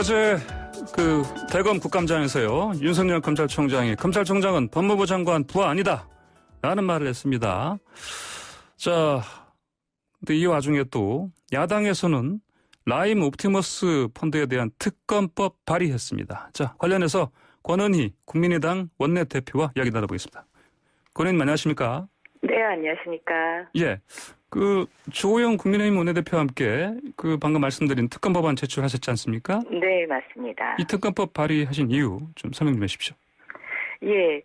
어제 대검 국감장에서요, 윤석열 검찰총장이 검찰총장은 법무부 장관 부하 아니다 라는 말을 했습니다. 자, 근데 이 와중에 또 야당에서는 라임 옵티머스 펀드에 대한 특검법 발의했습니다. 자, 관련해서 권은희 국민의당 원내대표와 이야기 나눠보겠습니다. 권은희 안녕하십니까? 네, 안녕하십니까? 예. 조호영 국민의힘 원내대표와 함께 방금 말씀드린 특검법안 제출하셨지 않습니까? 네, 맞습니다. 이 특검법 발의하신 이유 좀 설명 좀 해주십시오. 예.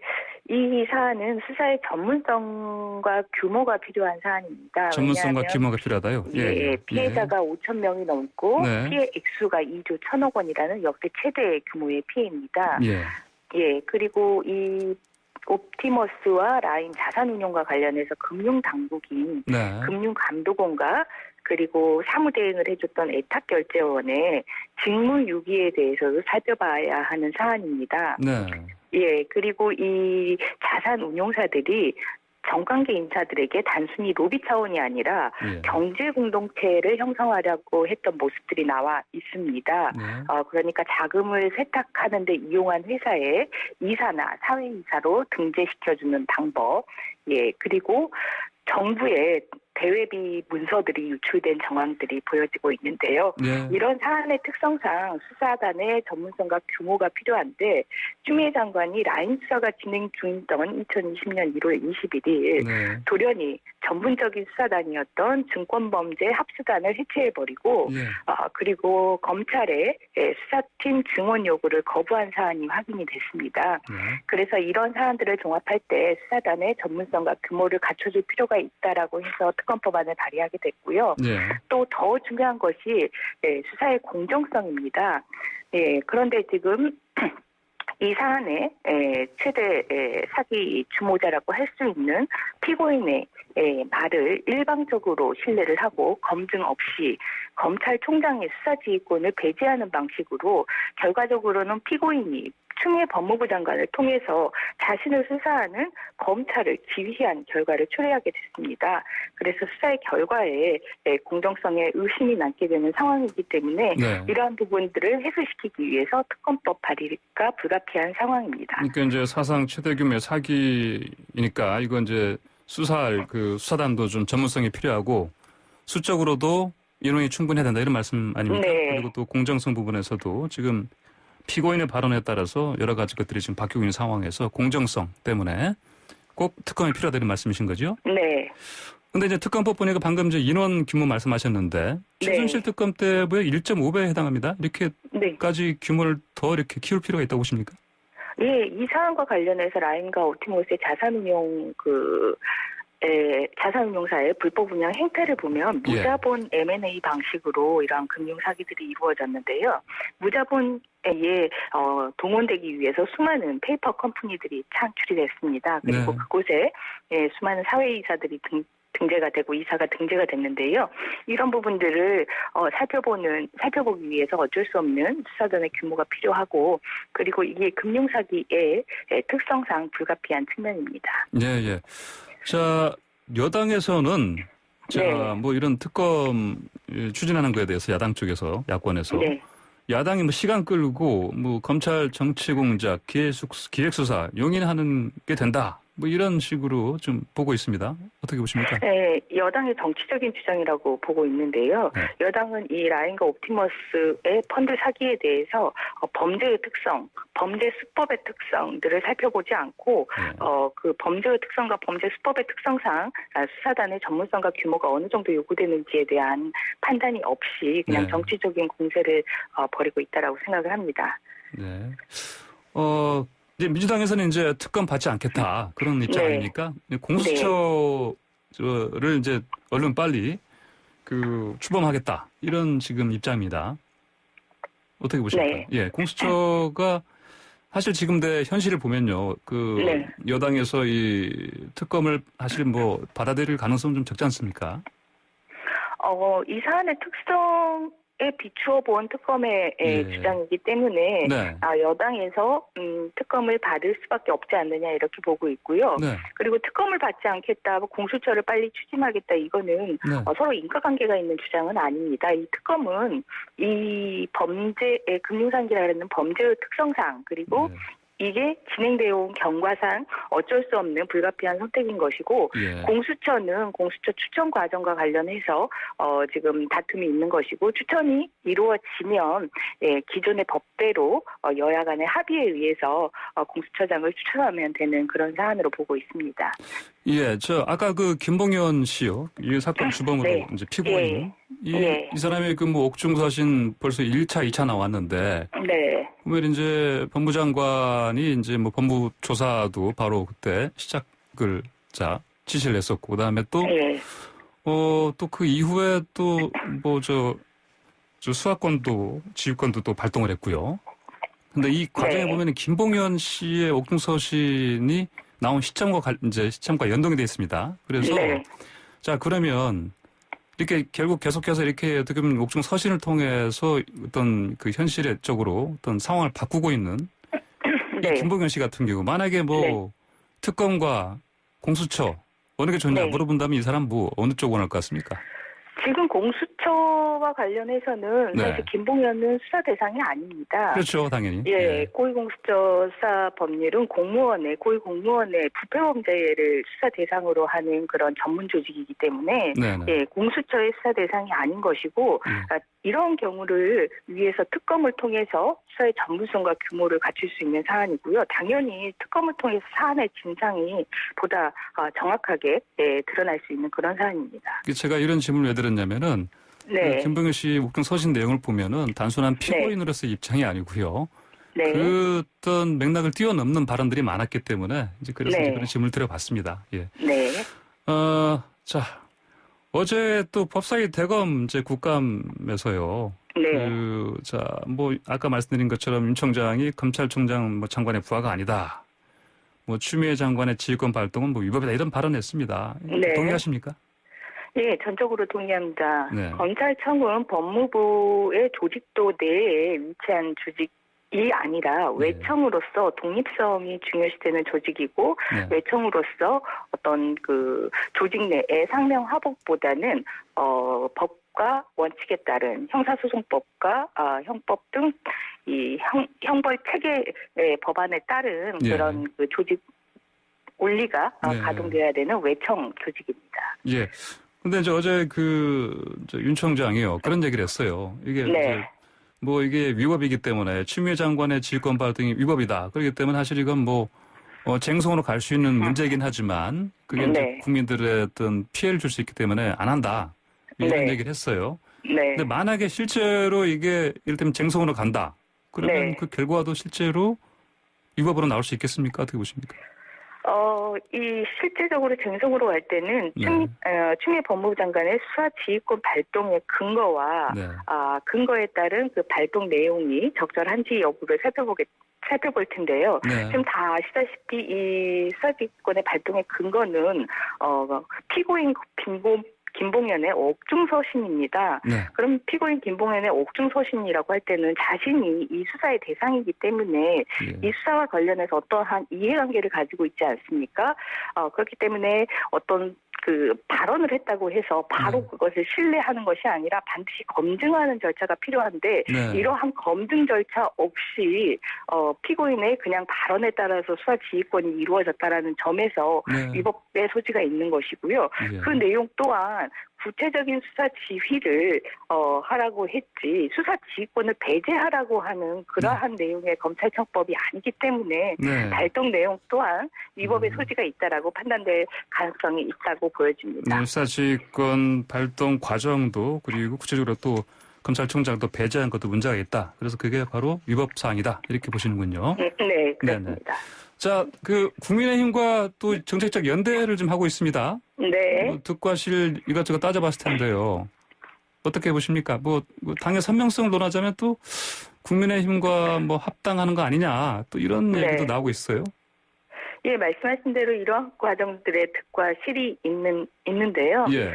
이 사안은 수사의 전문성과 규모가 필요한 사안입니다. 전문성과 규모가 필요하다요? 예, 피해자가 5천 명이 넘고 네. 피해 액수가 2조 1천억 원이라는 역대 최대 규모의 피해입니다. 예, 그리고 이 옵티머스와 라임 자산운용과 관련해서 금융당국인 금융감독원과 그리고 사무대행을 해줬던 애탁결제원의 직무유기에 대해서도 살펴봐야 하는 사안입니다. 네. 예, 그리고 이 자산운용사들이 정관계 인사들에게 단순히 로비 차원이 아니라 경제 공동체를 형성하려고 했던 모습들이 나와 있습니다. 그러니까 자금을 세탁하는 데 이용한 회사의 이사나 사회이사로 등재시켜주는 방법. 예, 그리고 정부의 대외비 문서들이 유출된 정황들이 보여지고 있는데요. 이런 사안의 특성상 수사단의 전문성과 규모가 필요한데 추미애 장관이 라임 수사가 진행 중이던 2020년 1월 21일 돌연히 전문적인 수사단이었던 증권범죄 합수단을 해체해버리고 그리고 검찰의 수사팀 증원 요구를 거부한 사안이 확인이 됐습니다. 그래서 이런 사안들을 종합할 때 수사단의 전문성과 규모를 갖춰줄 필요가 있다라고 해서 특검법안을 발의하게 됐고요. 또 더 중요한 것이 수사의 공정성입니다. 그런데 지금 이 사안의 최대 사기 주모자라고 할 수 있는 피고인의 말을 일방적으로 신뢰를 하고 검증 없이 검찰총장의 수사지휘권을 배제하는 방식으로 결과적으로는 피고인이 추미애 법무부 장관을 통해서 자신을 수사하는 검찰을 지휘한 결과를 초래하게 됐습니다. 그래서 수사의 결과에 공정성에 의심이 남게 되는 상황이기 때문에 이러한 부분들을 해소시키기 위해서 특검법 발의가 불가피한 상황입니다. 그러니까 이제 사상 최대 규모의 사기이니까 이건 이제 수사할 수사단도 좀 전문성이 필요하고 수적으로도 인원이 충분해야 된다 이런 말씀 아닙니까? 그리고 또 공정성 부분에서도 지금 피고인의 발언에 따라서 여러 가지 것들이 지금 바뀌고 있는 상황에서 공정성 때문에 꼭 특검이 필요하다는 말씀이신 거죠? 네. 근데 이제 특검법 보니까 방금 이제 인원 규모 말씀하셨는데 최순실 특검 때보다 1.5배에 해당합니다. 이렇게까지 규모를 더 이렇게 키울 필요가 있다고 보십니까? 예, 이 사안과 관련해서 라임과 옵티머스의 자산운용사의 불법 운영 행태를 보면 무자본 M&A 방식으로 이러한 금융 사기들이 이루어졌는데요. 무자본에 동원되기 위해서 수많은 페이퍼 컴퍼니들이 창출이 됐습니다. 그리고 그곳에 수많은 사회이사들이 등재가 되고 이사가 등재가 됐는데요. 이런 부분들을 살펴보기 위해서 어쩔 수 없는 수사단의 규모가 필요하고 그리고 이게 금융사기의 특성상 불가피한 측면입니다. 예. 자, 여당에서는 이런 특검 추진하는 거에 대해서 야당 쪽에서 야권에서 야당이 시간 끌고 검찰 정치 공작, 기획수사 용인하는 게 된다. 이런 식으로 좀 보고 있습니다. 어떻게 보십니까? 네, 여당의 정치적인 주장이라고 보고 있는데요. 여당은 이 라임과 옵티머스의 펀드 사기에 대해서 범죄의 특성, 범죄 수법의 특성들을 살펴보지 않고 그 범죄의 특성과 범죄 수법의 특성상 수사단의 전문성과 규모가 어느 정도 요구되는지에 대한 판단이 없이 그냥 정치적인 공세를 벌이고 있다라고 생각을 합니다. 네. 이제 민주당에서는 이제 특검 받지 않겠다 그런 입장 아닙니까? 공수처를 이제 얼른 빨리 출범하겠다 이런 지금 입장입니다. 어떻게 보십니까? 공수처가 사실 지금 현실을 보면요, 여당에서 이 특검을 사실 받아들일 가능성은 좀 적지 않습니까? 이 사안의 특성 비추어 본 특검의 주장이기 때문에 네. 여당에서 특검을 받을 수밖에 없지 않느냐 이렇게 보고 있고요. 네. 그리고 특검을 받지 않겠다, 공수처를 빨리 추진하겠다, 이거는 네. 서로 인과관계가 있는 주장은 아닙니다. 이 특검은 이 범죄의 금융상기라는 범죄의 특성상, 그리고 네. 이게 진행되어 온 경과상 어쩔 수 없는 불가피한 선택인 것이고, 예. 공수처는 공수처 추천 과정과 관련해서 지금 다툼이 있는 것이고, 추천이 이루어지면 기존의 법대로 여야 간의 합의에 의해서 공수처장을 추천하면 되는 그런 사안으로 보고 있습니다. 예, 아까 그 김봉현 씨요. 이 사건 주범으로 네. 이제 피고인. 예. 이 사람이 그 뭐 옥중서신 벌써 1차, 2차 나왔는데. 네. 그러면 이제 법무장관이 이제 뭐 법무조사도 바로 그때 시작을 지시를 했었고, 그다음에 또, 예. 또 그 이후에 또 뭐 저 수사권도, 지휘권도 또 발동을 했고요. 근데 이 과정에 네. 보면은 김봉현 씨의 옥중서신이 나온 시점과 연동이 되어 있습니다. 그래서 네. 자, 그러면 이렇게 결국 계속해서 이렇게 어떻게 보면 옥중서신을 통해서 어떤 그 현실의 쪽으로 어떤 상황을 바꾸고 있는 네. 이 김봉현 씨 같은 경우 만약에 뭐 네. 특검과 공수처 어느 게 좋냐 네. 물어본다면 이 사람 뭐 어느 쪽 원할 것 같습니까? 지금 공수처와 관련해서는 네. 사실 김봉현은 수사 대상이 아닙니다. 그렇죠, 당연히. 예, 고위공수처 수사 법률은 고위공무원의 부패범죄를 수사 대상으로 하는 그런 전문 조직이기 때문에 네네. 예, 공수처의 수사 대상이 아닌 것이고, 이런 경우를 위해서 특검을 통해서 수사의 전문성과 규모를 갖출 수 있는 사안이고요. 당연히 특검을 통해서 사안의 진상이 보다 정확하게 드러날 수 있는 그런 사안입니다. 제가 이런 질문을 왜 드렸냐면은 네. 그 김봉현 씨 옥중서신 내용을 보면은 단순한 피고인으로서의 입장이 아니고요. 네. 그 어떤 맥락을 뛰어넘는 발언들이 많았기 때문에 이제 그래서 네. 이제 그런 질문을 드려봤습니다. 예. 네. 자, 어제 또 법사위 대검 이제 국감에서요. 네. 뭐 아까 말씀드린 것처럼 윤 총장이 검찰총장 뭐 장관의 부하가 아니다. 뭐 추미애 장관의 지휘권 발동은 뭐 위법이다 이런 발언했습니다. 네. 동의하십니까? 예, 전적으로 동의합니다. 네. 검찰청은 법무부의 조직도 내에 위치한 조직이 아니라 외청으로서 독립성이 중요시되는 조직이고, 네. 외청으로서 어떤 그 조직 내의 상명하복보다는 법과 원칙에 따른 형사소송법과 형법 등 이 형벌 체계의 법안에 따른 예. 그런 그 조직 원리가 네. 가동돼야 되는 외청 조직입니다. 예. 근데 이제 어제 윤 총장이요. 그런 얘기를 했어요. 이게 네. 이제 뭐 이게 위법이기 때문에 추미애 장관의 지휘권 발동이 위법이다. 그렇기 때문에 사실 이건 뭐 쟁송으로 갈 수 있는 문제이긴 하지만 그게 이제 네. 국민들의 어떤 피해를 줄 수 있기 때문에 안 한다. 이런 네. 얘기를 했어요. 네. 근데 만약에 실제로 이게 이를테면 쟁송으로 간다. 그러면 네. 그 결과도 실제로 위법으로 나올 수 있겠습니까? 어떻게 보십니까? 이 실질적으로 쟁송으로 갈 때는 네. 추미애 법무부 장관의 수사 지휘권 발동의 근거와 네. 근거에 따른 그 발동 내용이 적절한지 여부를 살펴볼 텐데요. 네. 지금 다 아시다시피 이 수사 지휘권의 발동의 근거는 피고인 김봉현의 옥중서신입니다. 네. 그럼 피고인 김봉현의 옥중서신이라고 할 때는 자신이 이 수사의 대상이기 때문에 예. 이 수사와 관련해서 어떠한 이해관계를 가지고 있지 않습니까? 그렇기 때문에 어떤 그 발언을 했다고 해서 바로 그것을 신뢰하는 것이 아니라 반드시 검증하는 절차가 필요한데 네. 이러한 검증 절차 없이 피고인의 그냥 발언에 따라서 수사 지휘권이 이루어졌다라는 점에서 네. 위법의 소지가 있는 것이고요. 예. 그 내용 또한 구체적인 수사 지휘를 하라고 했지 수사 지휘권을 배제하라고 하는 그러한 내용의 검찰청법이 아니기 때문에 네. 발동 내용 또한 위법의 소지가 있다라고 판단될 가능성이 있다고 보여집니다. 네, 수사지휘권 발동 과정도 그리고 구체적으로 또 검찰총장도 배제한 것도 문제가 있다. 그래서 그게 바로 위법 사항이다. 이렇게 보시는군요. 네, 그렇습니다. 자, 국민의힘과 또 정책적 연대를 좀 하고 있습니다. 네. 득과실 이것저것 따져봤을 텐데요. 어떻게 보십니까? 당의 선명성을 논하자면 또 국민의힘과 합당하는 거 아니냐. 또 이런 얘기도 나오고 있어요. 예, 말씀하신 대로 이러한 과정들의 득과 실이 있는데요. 예.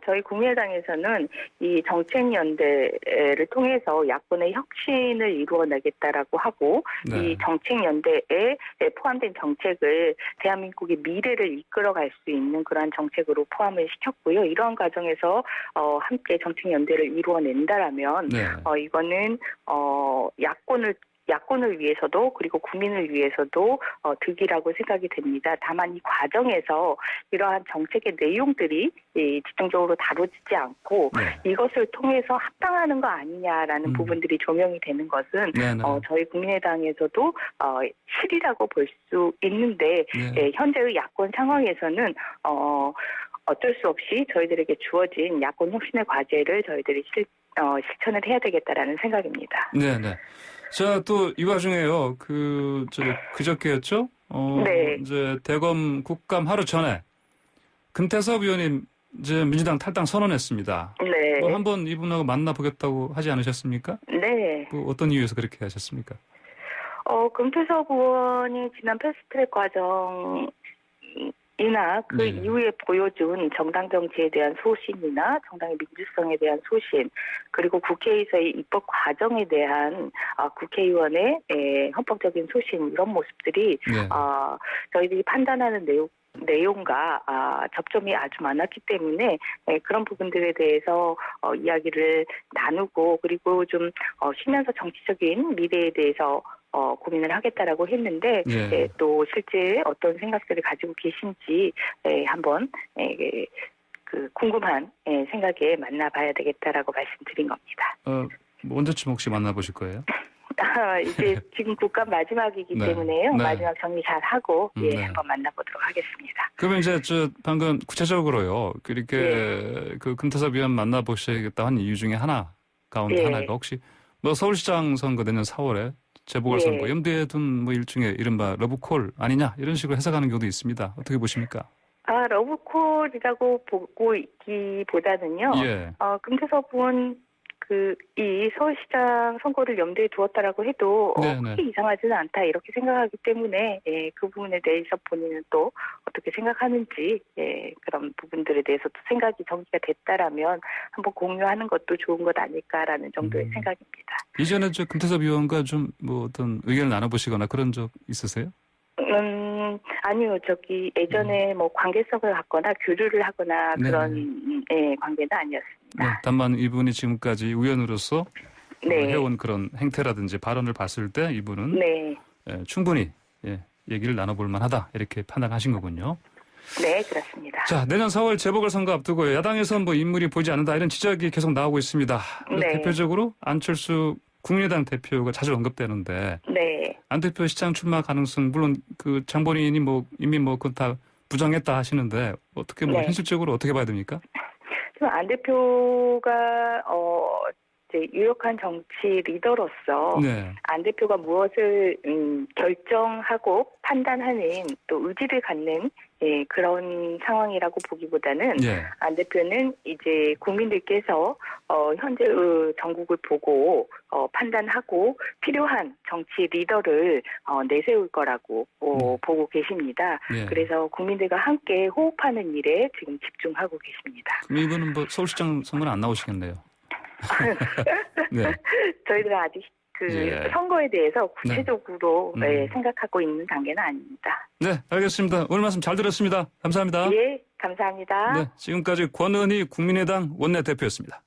저희 국민의당에서는 이 정책연대를 통해서 야권의 혁신을 이루어내겠다라고 하고 네. 이 정책연대에 포함된 정책을 대한민국의 미래를 이끌어갈 수 있는 그러한 정책으로 포함을 시켰고요. 이러한 과정에서 함께 정책연대를 이루어낸다라면 네. 이거는 야권을 위해서도 그리고 국민을 위해서도 득이라고 생각이 됩니다. 다만 이 과정에서 이러한 정책의 내용들이 집중적으로 다뤄지지 않고 네. 이것을 통해서 합당하는 거 아니냐라는 부분들이 조명이 되는 것은 네, 네. 저희 국민의당에서도 실이라고 볼 수 있는데 네. 현재의 야권 상황에서는 어쩔 수 없이 저희들에게 주어진 야권 혁신의 과제를 저희들이 실천을 해야 되겠다라는 생각입니다. 네, 네. 자, 또 이 와중에요. 그저께였죠? 네. 이제 대검 국감 하루 전에 금태섭 의원님 이제 민주당 탈당 선언했습니다. 네. 뭐 한번 이분하고 만나보겠다고 하지 않으셨습니까? 네. 뭐 어떤 이유에서 그렇게 하셨습니까? 금태섭 의원이 지난 패스트트랙 과정이나 그 네. 이후에 보여준 정당 정치에 대한 소신이나 정당의 민주성에 대한 소신, 그리고 국회에서의 입법 과정에 대한 국회의원의 헌법적인 소신, 이런 모습들이 네. 저희들이 판단하는 내용과 접점이 아주 많았기 때문에 그런 부분들에 대해서 이야기를 나누고, 그리고 좀 쉬면서 정치적인 미래에 대해서 고민을 하겠다라고 했는데 네. 또 실제 어떤 생각들을 가지고 계신지 한번 궁금한 생각에 만나봐야 되겠다라고 말씀드린 겁니다. 뭐 언제쯤 혹시 만나보실 거예요? 이제 지금 국감 마지막이기 네. 때문에요. 네. 마지막 정리 잘 하고 네. 한번 만나보도록 하겠습니다. 그러면 이제 방금 구체적으로요. 그렇게 그 금태섭 의원 만나보시겠다 한 이유 중에 하나 가운데 하나가 혹시 뭐 서울시장 선거 내년 4월에 재보궐선거 염두에 둔 뭐 일종의 이른바 러브콜 아니냐 이런 식으로 해석하는 경우도 있습니다. 어떻게 보십니까? 러브콜이라고 보고 있기보다는요. 예. 금태섭 의원 이 서울시장 선거를 염두에 두었다라고 해도 네네. 크게 이상하지는 않다 이렇게 생각하기 때문에 그 부분에 대해서 본인은 또 어떻게 생각하는지 그런 부분들에 대해서 또 생각이 정리가 됐다라면 한번 공유하는 것도 좋은 것 아닐까라는 정도의 생각입니다. 이전에 금태섭 의원과 좀 뭐 어떤 의견을 나눠보시거나 그런 적 있으세요? 아니요. 예전에 뭐 관계성을 갖거나 교류를 하거나 그런 관계는 아니었습니다. 네, 다만 이분이 지금까지 의원으로서 네. 해온 그런 행태라든지 발언을 봤을 때 이분은 네. 충분히 얘기를 나눠볼 만하다 이렇게 판단하신 거군요. 네, 그렇습니다. 자, 내년 4월 재보궐선거 앞두고 야당에서는 뭐 인물이 보이지 않는다 이런 지적이 계속 나오고 있습니다. 네. 대표적으로 안철수 국민의당 대표가 자주 언급되는데 네. 안 대표 시장 출마 가능성 물론 그 장본인이 이미 그건 다 부정했다 하시는데 어떻게 현실적으로 어떻게 봐야 됩니까? 안 대표가 이제 유력한 정치 리더로서 안 대표가 무엇을 결정하고 판단하는 또 의지를 갖는 그런 상황이라고 보기보다는 안 대표는 이제 국민들께서 현재의 전국을 보고 판단하고 필요한 정치 리더를 내세울 거라고 보고 계십니다. 그래서 국민들과 함께 호흡하는 일에 지금 집중하고 계십니다. 그럼 이분은 뭐 서울시장 선거는 안 나오시겠네요. 네. 저희들은 아직 선거에 대해서 구체적으로 생각하고 있는 단계는 아닙니다. 네, 알겠습니다. 오늘 말씀 잘 들었습니다. 감사합니다. 예, 감사합니다. 네, 지금까지 권은희 국민의당 원내대표였습니다.